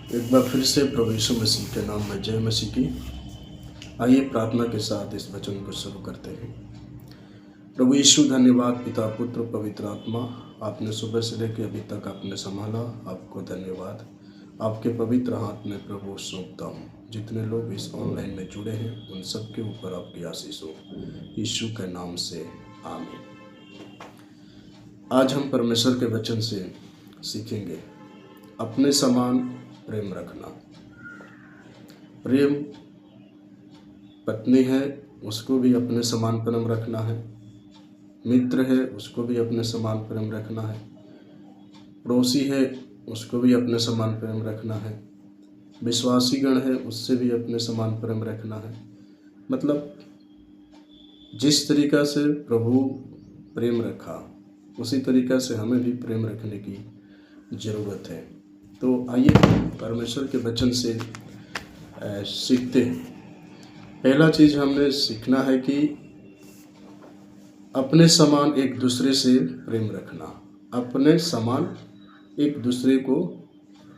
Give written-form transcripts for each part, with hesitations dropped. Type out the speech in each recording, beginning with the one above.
एक बार फिर से प्रभु यीशु मसीह के नाम में जय मसीह की। आइए प्रार्थना के साथ इस वचन को शुरू करते हैं। प्रभु यीशु, धन्यवाद पिता पुत्र पवित्र आत्मा, आपने सुबह से लेकर अभी तक आपने संभाला, आपको धन्यवाद। आपके पवित्र हाथ में प्रभु सौंपता हूँ। जितने लोग इस ऑनलाइन में जुड़े हैं उन सब के ऊपर आपकी आशीष हो, यीशु के नाम से आमीन। आज हम परमेश्वर के वचन से सीखेंगे अपने समान प्रेम रखना। प्रेम पत्नी है, उसको भी अपने समान प्रेम रखना है। मित्र है, उसको भी अपने समान प्रेम रखना है। पड़ोसी है, उसको भी अपने समान प्रेम रखना है। विश्वासीगण है, उससे भी अपने समान प्रेम रखना है। मतलब जिस तरीका से प्रभु प्रेम रखा उसी तरीका से हमें भी प्रेम रखने की ज़रूरत है। तो आइए परमेश्वर के वचन से सीखते हैं। पहला चीज़ हमने सीखना है कि अपने समान एक दूसरे से प्रेम रखना। अपने समान एक दूसरे को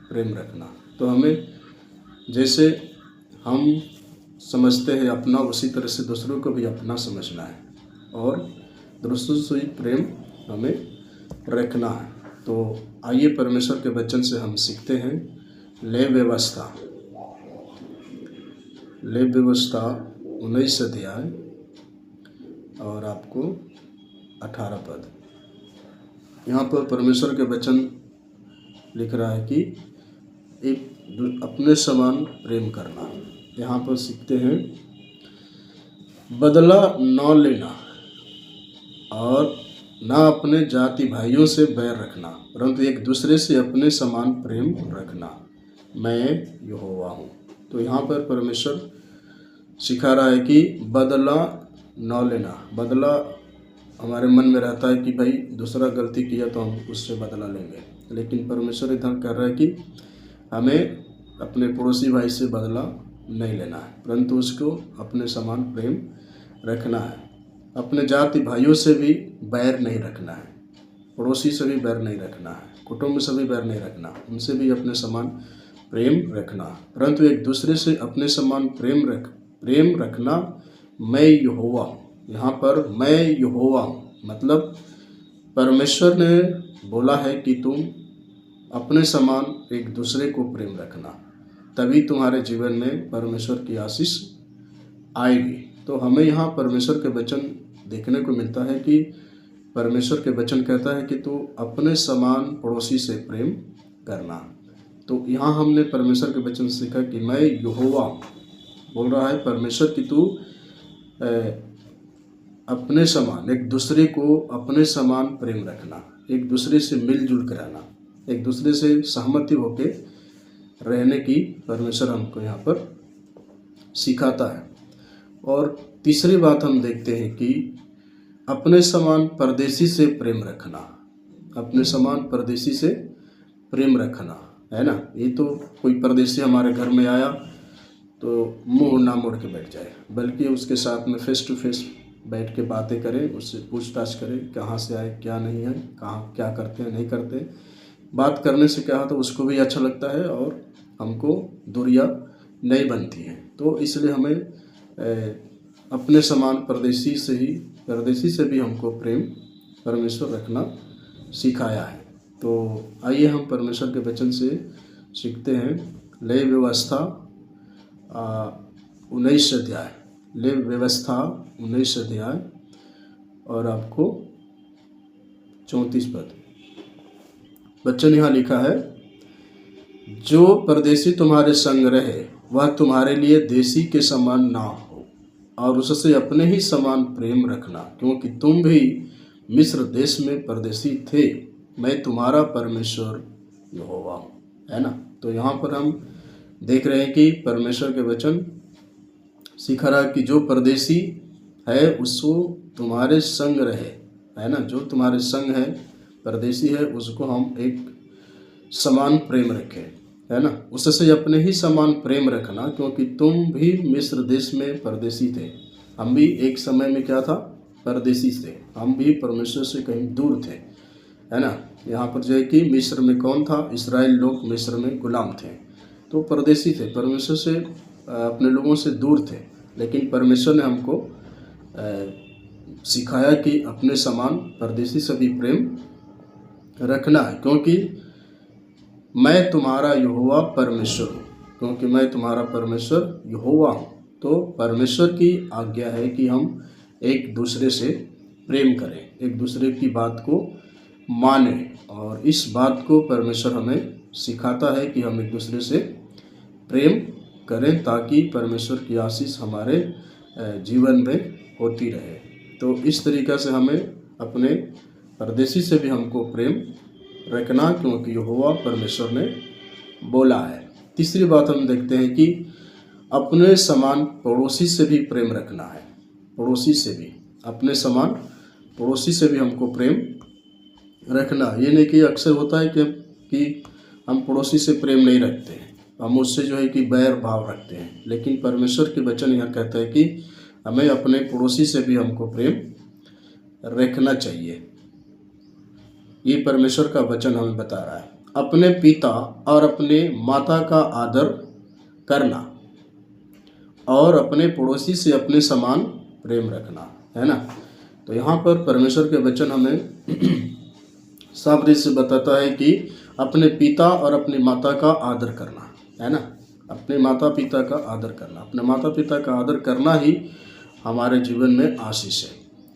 प्रेम रखना। तो हमें जैसे हम समझते हैं अपना, उसी तरह से दूसरों को भी अपना समझना है और दूसरों से प्रेम हमें रखना है। तो आइए परमेश्वर के वचन से हम सीखते हैं लेव व्यवस्था 19 अध्याय और आपको 18 पद। यहाँ पर परमेश्वर के वचन लिख रहा है कि एक अपने समान प्रेम करना। यहाँ पर सीखते हैं बदला न लेना और ना अपने जाति भाइयों से बैर रखना, परंतु एक दूसरे से अपने समान प्रेम रखना। मैं यहोवा हूँ। तो यहाँ पर परमेश्वर सिखा रहा है कि बदला न लेना। बदला हमारे मन में रहता है कि भाई दूसरा गलती किया तो हम उससे बदला लेंगे, लेकिन परमेश्वर इधर कर रहा है कि हमें अपने पड़ोसी भाई से बदला नहीं लेना है, परंतु उसको अपने समान प्रेम रखना है। अपने जाति भाइयों से भी बैर नहीं रखना है, पड़ोसी से भी बैर नहीं रखना है, कुटुंब से भी बैर नहीं रखना, उनसे भी अपने समान प्रेम रखना, परंतु एक दूसरे से अपने समान प्रेम रखना। मैं यहोवा हूँ। यहाँ पर मैं यहोवा हूँ मतलब परमेश्वर ने बोला है कि तुम अपने समान एक दूसरे को प्रेम रखना, तभी तुम्हारे जीवन में परमेश्वर की आशीष आएगी। तो हमें यहाँ परमेश्वर के वचन देखने को मिलता है कि परमेश्वर के वचन कहता है कि तू अपने समान पड़ोसी से प्रेम करना। तो यहाँ हमने परमेश्वर के वचन से सीखा कि मैं यहोवा बोल रहा है परमेश्वर कि तू अपने समान एक दूसरे को अपने समान प्रेम रखना, एक दूसरे से मिलजुल कर रहना, एक दूसरे से सहमति होकर रहने की परमेश्वर हमको यहाँ पर सिखाता है। और तीसरी बात हम देखते हैं कि अपने समान परदेशी से प्रेम रखना। अपने समान परदेशी से प्रेम रखना है ना। ये तो कोई परदेशी हमारे घर में आया तो मुंह ना मोड़ के बैठ जाए, बल्कि उसके साथ में फेस टू फेस बैठ के बातें करें, उससे पूछताछ करें कहाँ से आए, क्या नहीं है, कहाँ क्या करते हैं नहीं करते। बात करने से क्या होता है उसको भी अच्छा लगता है और हमको दूरियां नहीं बनती हैं। तो इसलिए हमें अपने समान परदेशी से भी हमको प्रेम परमेश्वर रखना सिखाया है। तो आइए हम परमेश्वर के वचन से सीखते हैं लेव व्यवस्था 19 अध्याय। लेव व्यवस्था 19 अध्याय और आपको 34 पद। वचन यहाँ लिखा है, जो परदेशी तुम्हारे संग रहे वह तुम्हारे लिए देशी के समान ना हो और उससे अपने ही समान प्रेम रखना, क्योंकि तुम भी मिस्र देश में परदेशी थे। मैं तुम्हारा परमेश्वर यहोवा हूँ, है ना। तो यहाँ पर हम देख रहे हैं कि परमेश्वर के वचन सिखा रहा है कि जो परदेशी है उसको तुम्हारे संग रहे, है ना। जो तुम्हारे संग है परदेशी है उसको हम एक समान प्रेम रखें, है ना। उससे अपने ही समान प्रेम रखना, क्योंकि तुम भी मिस्र देश में परदेशी थे। हम भी एक समय में क्या था, परदेशी थे। हम भी परमेश्वर से कहीं दूर थे, है ना। यहाँ पर जो है कि मिस्र में कौन था, इस्राएल लोग मिस्र में गुलाम थे। तो परदेशी थे, परमेश्वर से अपने लोगों से दूर थे, लेकिन परमेश्वर ने हमको सिखाया कि अपने समान परदेशी से भी प्रेम रखना है, क्योंकि मैं तुम्हारा यहोवा परमेश्वर हूँ, क्योंकि मैं तुम्हारा परमेश्वर यहोवा हूँ। तो परमेश्वर की आज्ञा है कि हम एक दूसरे से प्रेम करें, एक दूसरे की बात को माने, और इस बात को परमेश्वर हमें सिखाता है कि हम एक दूसरे से प्रेम करें, ताकि परमेश्वर की आशीष हमारे जीवन में होती रहे। तो इस तरीक़ा से हमें अपने परदेशी से भी हमको प्रेम रखना, क्योंकि यहोवा परमेश्वर ने बोला है। तीसरी बात हम देखते हैं कि अपने समान पड़ोसी से भी प्रेम रखना है। पड़ोसी से भी, अपने समान पड़ोसी से भी हमको प्रेम रखना। ये नहीं कि अक्सर होता है कि हम पड़ोसी से प्रेम नहीं रखते हैं, हम उससे जो है कि बैर भाव रखते हैं, लेकिन परमेश्वर के वचन यहाँ कहता है कि हमें अपने पड़ोसी से भी हमको प्रेम रखना चाहिए। ये परमेश्वर का वचन हमें बता रहा है। अपने पिता और अपने माता का आदर करना और अपने पड़ोसी से अपने समान प्रेम रखना, है ना। तो यहाँ पर परमेश्वर के वचन हमें साफ रीत से बताता है कि अपने पिता और अपनी माता का आदर करना, है ना। अपने माता पिता का आदर करना, अपने माता पिता का आदर करना ही हमारे जीवन में आशीष है।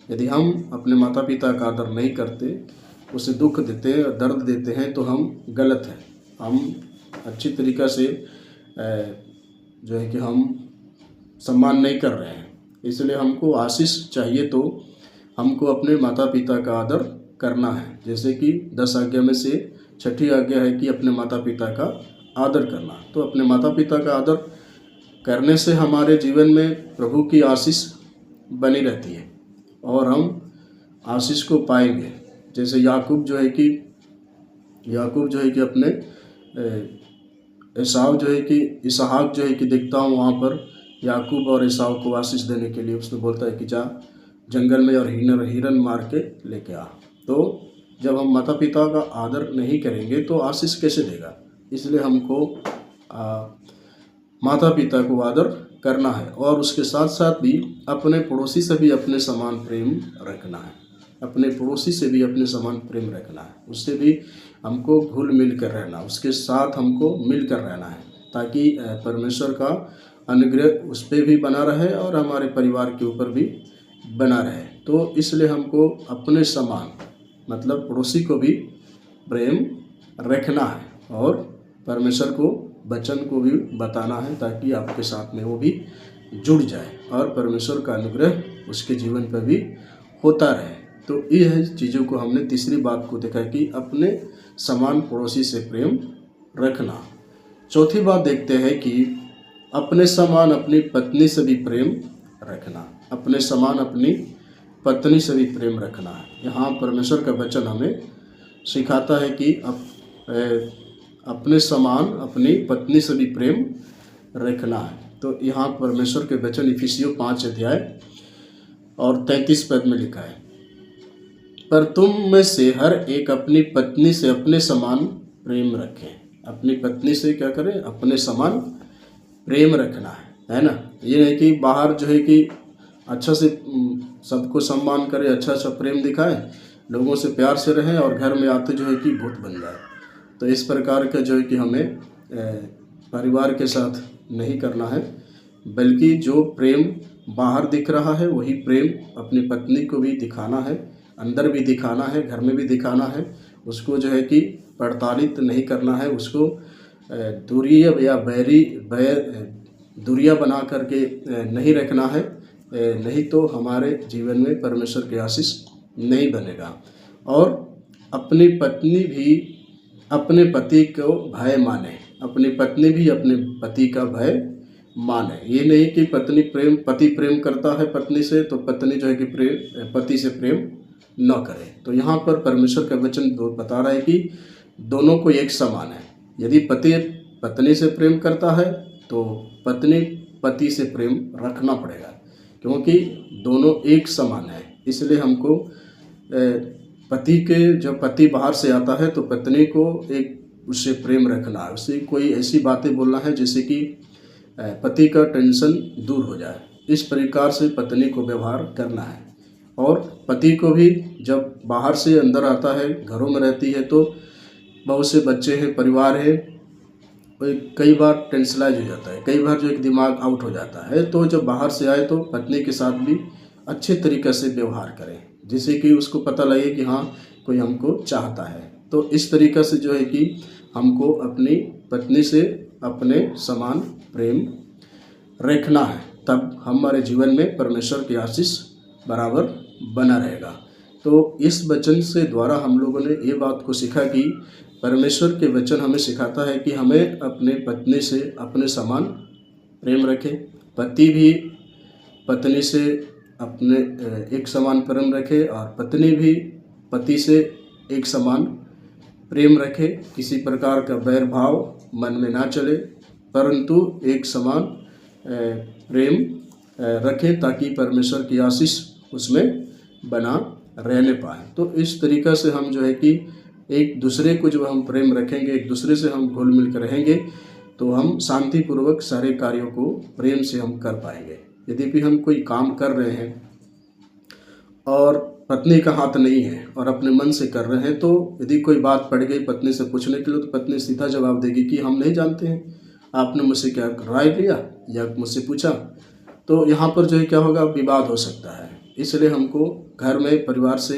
यदि हम अपने माता पिता का आदर नहीं करते, उसे दुख देते हैं, दर्द देते हैं, तो हम गलत हैं। हम अच्छी तरीक़ा से जो है कि हम सम्मान नहीं कर रहे हैं। इसलिए हमको आशीष चाहिए तो हमको अपने माता पिता का आदर करना है। जैसे कि 10 आज्ञा में से 6ठी आज्ञा है कि अपने माता पिता का आदर करना। तो अपने माता पिता का आदर करने से हमारे जीवन में प्रभु की आशीष बनी रहती है और हम आशीष को पाएंगे। जैसे याकूब जो है कि अपने एसाव जो है कि इसहाक जो है कि देखता हूँ वहाँ पर याकूब और एसाव को आशीष देने के लिए उसने बोलता है कि जा जंगल में और हिरन मार के लेके आ। तो जब हम माता पिता का आदर नहीं करेंगे तो आशीष कैसे देगा। इसलिए हमको माता पिता को आदर करना है और उसके साथ साथ भी अपने पड़ोसी से भी अपने समान प्रेम रखना है। अपने पड़ोसी से भी अपने समान प्रेम रखना है, उससे भी हमको घुल मिल कर रहना, उसके साथ हमको मिल कर रहना है, ताकि परमेश्वर का अनुग्रह उस पर भी बना रहे और हमारे परिवार के ऊपर भी बना रहे। तो इसलिए हमको अपने समान मतलब पड़ोसी को भी प्रेम रखना है और परमेश्वर को वचन को भी बताना है, ताकि आपके साथ में वो भी जुड़ जाए और परमेश्वर का अनुग्रह उसके जीवन पर भी होता रहे। तो ये चीज़ों को हमने तीसरी बात को देखा कि अपने समान पड़ोसी से प्रेम रखना। चौथी बात देखते हैं कि अपने समान अपनी पत्नी से भी प्रेम रखना। अपने समान अपनी पत्नी से भी प्रेम रखना है। यहाँ परमेश्वर का वचन हमें सिखाता है कि अपने समान अपनी पत्नी से भी प्रेम रखना है। तो यहाँ परमेश्वर के वचन इफिसियों 5 अध्याय और 33 पद में लिखा है, पर तुम में से हर एक अपनी पत्नी से अपने समान प्रेम रखें। अपनी पत्नी से क्या करें, अपने समान प्रेम रखना है ना। ये नहीं कि बाहर जो है कि अच्छा से सबको सम्मान करे, अच्छा प्रेम दिखाए, लोगों से प्यार से रहें और घर में आते जो है कि भूत बन जाए। तो इस प्रकार का जो है कि हमें परिवार के साथ नहीं करना है, बल्कि जो प्रेम बाहर दिख रहा है वही प्रेम अपनी पत्नी को भी दिखाना है, अंदर भी दिखाना है, घर में भी दिखाना है। उसको जो है कि प्रताड़ित नहीं करना है, उसको दूरिया या दूरिया बना करके नहीं रखना है, नहीं तो हमारे जीवन में परमेश्वर की आशीष नहीं बनेगा। और अपनी पत्नी भी अपने पति को भय माने, अपनी पत्नी भी अपने पति का भय माने। ये नहीं कि पति प्रेम करता है पत्नी से तो पत्नी जो है कि पति से प्रेम न करे। तो यहाँ पर परमेश्वर का वचन बता रहा है कि दोनों को एक समान है। यदि पति पत्नी से प्रेम करता है तो पत्नी पति से प्रेम रखना पड़ेगा, क्योंकि दोनों एक समान है। इसलिए हमको जब पति बाहर से आता है तो पत्नी को एक उससे प्रेम रखना है, उससे कोई ऐसी बातें बोलना है जैसे कि पति का टेंशन दूर हो जाए। इस प्रकार से पत्नी को व्यवहार करना है। और पति को भी जब बाहर से अंदर आता है, घरों में रहती है, तो बहुत से बच्चे हैं, परिवार है, कई बार टेंशनाइज हो जाता है, कई बार जो एक दिमाग आउट हो जाता है। तो जब बाहर से आए तो पत्नी के साथ भी अच्छे तरीके से व्यवहार करें, जिससे कि उसको पता लगे कि हाँ, कोई हमको चाहता है। तो इस तरीक़े से जो है कि हमको अपनी पत्नी से अपने समान प्रेम रखना है, तब हमारे जीवन में परमेश्वर की आशीष बराबर बना रहेगा। तो इस वचन से द्वारा हम लोगों ने ये बात को सीखा कि परमेश्वर के वचन हमें सिखाता है कि हमें अपने पत्नी से अपने समान प्रेम रखें, पति भी पत्नी से अपने एक समान प्रेम रखे, और पत्नी भी पति से एक समान प्रेम रखे। किसी प्रकार का बैर भाव मन में ना चले, परंतु एक समान प्रेम रखें, ताकि परमेश्वर की आशीष उसमें बना रहने पाए। तो इस तरीक़ा से हम जो है कि एक दूसरे को जब हम प्रेम रखेंगे, एक दूसरे से हम घुल मिल कर रहेंगे, तो हम शांतिपूर्वक सारे कार्यों को प्रेम से हम कर पाएंगे। यदि हम कोई काम कर रहे हैं और पत्नी का हाथ नहीं है और अपने मन से कर रहे हैं, तो यदि कोई बात पड़ गई पत्नी से पूछने के लिए, तो पत्नी सीधा जवाब देगी कि हम नहीं जानते हैं, आपने मुझसे क्या राय लिया या मुझसे पूछा। तो यहाँ पर जो है क्या होगा, विवाद हो सकता है। इसलिए हमको घर में परिवार से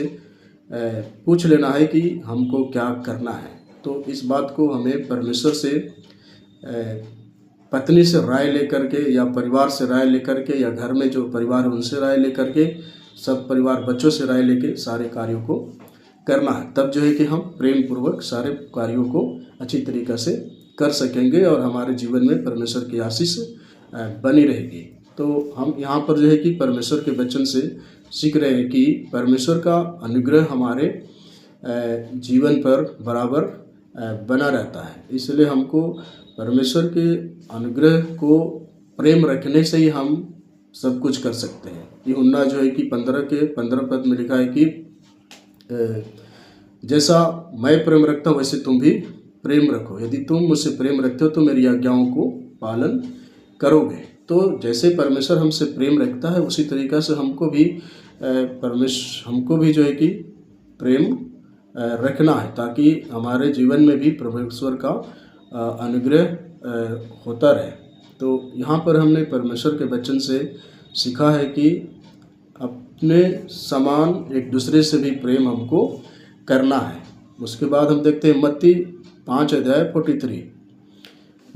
पूछ लेना है कि हमको क्या करना है। तो इस बात को हमें परमेश्वर से, पत्नी से राय लेकर के, या परिवार से राय लेकर के, या घर में जो परिवार है उनसे राय लेकर के, सब परिवार बच्चों से राय लेके सारे कार्यों को करना है। तब जो है कि हम प्रेम पूर्वक सारे कार्यों को अच्छी तरीक़े से कर सकेंगे और हमारे जीवन में परमेश्वर की आशीष बनी रहेगी। तो हम यहाँ पर जो है कि परमेश्वर के वचन से सीख रहे हैं कि परमेश्वर का अनुग्रह हमारे जीवन पर बराबर बना रहता है। इसलिए हमको परमेश्वर के अनुग्रह को प्रेम रखने से ही हम सब कुछ कर सकते हैं। यूहन्ना जो है कि 15 पद में लिखा है कि जैसा मैं प्रेम रखता हूँ वैसे तुम भी प्रेम रखो। यदि तुम मुझसे प्रेम रखते हो तो मेरी आज्ञाओं को पालन करोगे। तो जैसे परमेश्वर हमसे प्रेम रखता है, उसी तरीक़ा से हमको भी जो है कि प्रेम रखना है, ताकि हमारे जीवन में भी परमेश्वर का अनुग्रह होता रहे। तो यहाँ पर हमने परमेश्वर के वचन से सीखा है कि अपने समान एक दूसरे से भी प्रेम हमको करना है। उसके बाद हम देखते हैं मत्ती 5 अध्याय 43,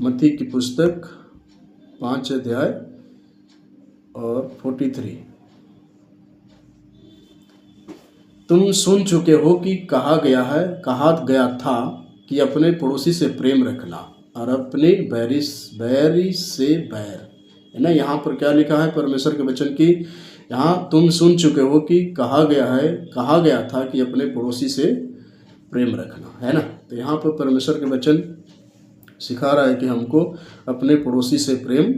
मत्ती की पुस्तक 5 अध्याय और 43। तुम सुन चुके हो कि कहा गया था कि अपने पड़ोसी से प्रेम रखना और अपने बैरी से बैर, है ना। यहाँ पर क्या लिखा है परमेश्वर के वचन की, यहाँ तुम सुन चुके हो कि कहा गया था कि अपने पड़ोसी से प्रेम रखना, है ना। तो यहाँ पर परमेश्वर के वचन सिखा रहा है कि हमको अपने पड़ोसी से प्रेम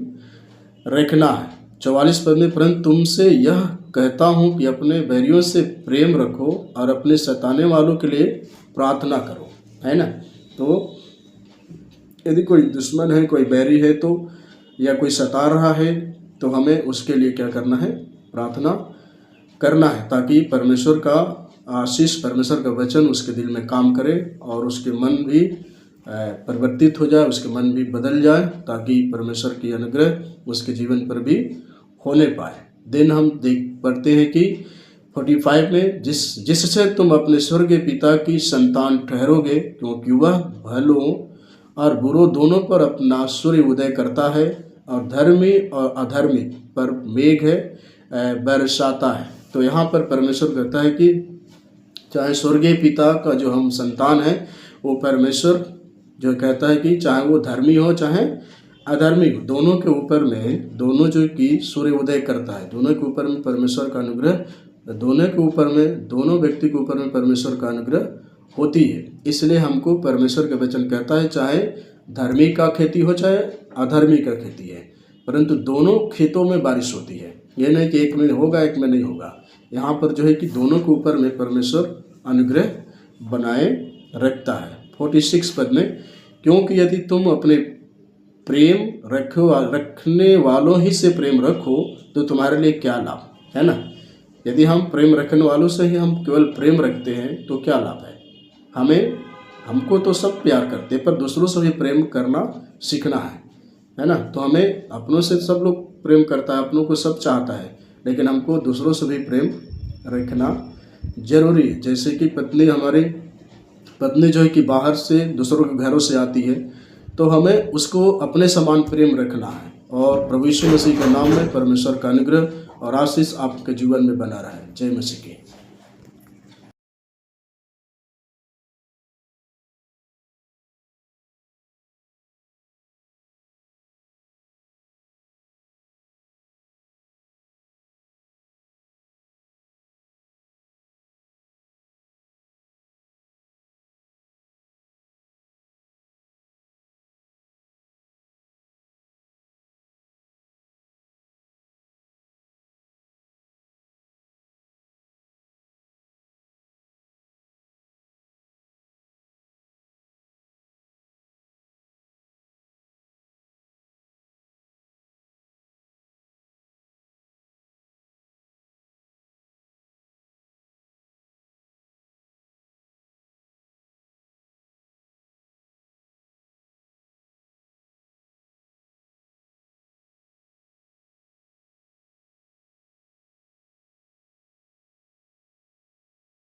रखना है। 44 पद में, परंतु तुमसे यह कहता हूँ कि अपने बैरियों से प्रेम रखो और अपने सताने वालों के लिए प्रार्थना करो, है ना। तो यदि कोई दुश्मन है, कोई बैरी है, तो या कोई सता रहा है, तो हमें उसके लिए क्या करना है, प्रार्थना करना है, ताकि परमेश्वर का आशीष, परमेश्वर का वचन उसके दिल में काम करे और उसके मन भी परिवर्तित हो जाए, उसके मन भी बदल जाए, ताकि परमेश्वर की अनुग्रह उसके जीवन पर भी होने पाए। दिन हम पढ़ते हैं कि 45 में, जिससे तुम अपने स्वर्गीय पिता की संतान ठहरोगे, क्योंकि वह भलों और बुरों दोनों पर अपना सूर्य उदय करता है और धर्मी और अधर्मी पर मेघ बरसाता है। तो यहाँ पर परमेश्वर कहता है कि चाहे स्वर्गीय पिता का जो हम संतान है, वो परमेश्वर जो कहता है कि चाहे वो धर्मी हो चाहे अधर्मी हो, दोनों के ऊपर में, दोनों जो कि सूर्य उदय करता है, दोनों के ऊपर में परमेश्वर का अनुग्रह, दोनों के ऊपर में, दोनों व्यक्ति के ऊपर में परमेश्वर का अनुग्रह होती है। इसलिए हमको परमेश्वर का वचन कहता है, चाहे धर्मी का खेती हो चाहे अधर्मी का खेती है, परंतु दोनों खेतों में बारिश होती है। ये नहीं कि एक में होगा एक में नहीं होगा। यहाँ पर जो है कि दोनों के ऊपर में परमेश्वर अनुग्रह बनाए रखता है। 46 पद में, क्योंकि यदि तुम अपने प्रेम रखने वालों ही से प्रेम रखो तो तुम्हारे लिए क्या लाभ, है ना। यदि हम प्रेम रखने वालों से ही हम केवल प्रेम रखते हैं तो क्या लाभ है। हमको तो सब प्यार करते हैं, पर दूसरों से भी प्रेम करना सीखना है ना। तो हमें अपनों से सब लोग प्रेम करता है, अपनों को सब चाहता है, लेकिन हमको दूसरों से भी प्रेम रखना जरूरी है। जैसे कि पत्नी जो है कि बाहर से दूसरों के घरों से आती है, तो हमें उसको अपने समान प्रेम रखना है। और प्रभु यीशु मसीह के नाम में परमेश्वर का अनुग्रह और आशीष आपके जीवन में बना रहे। जय मसीह की।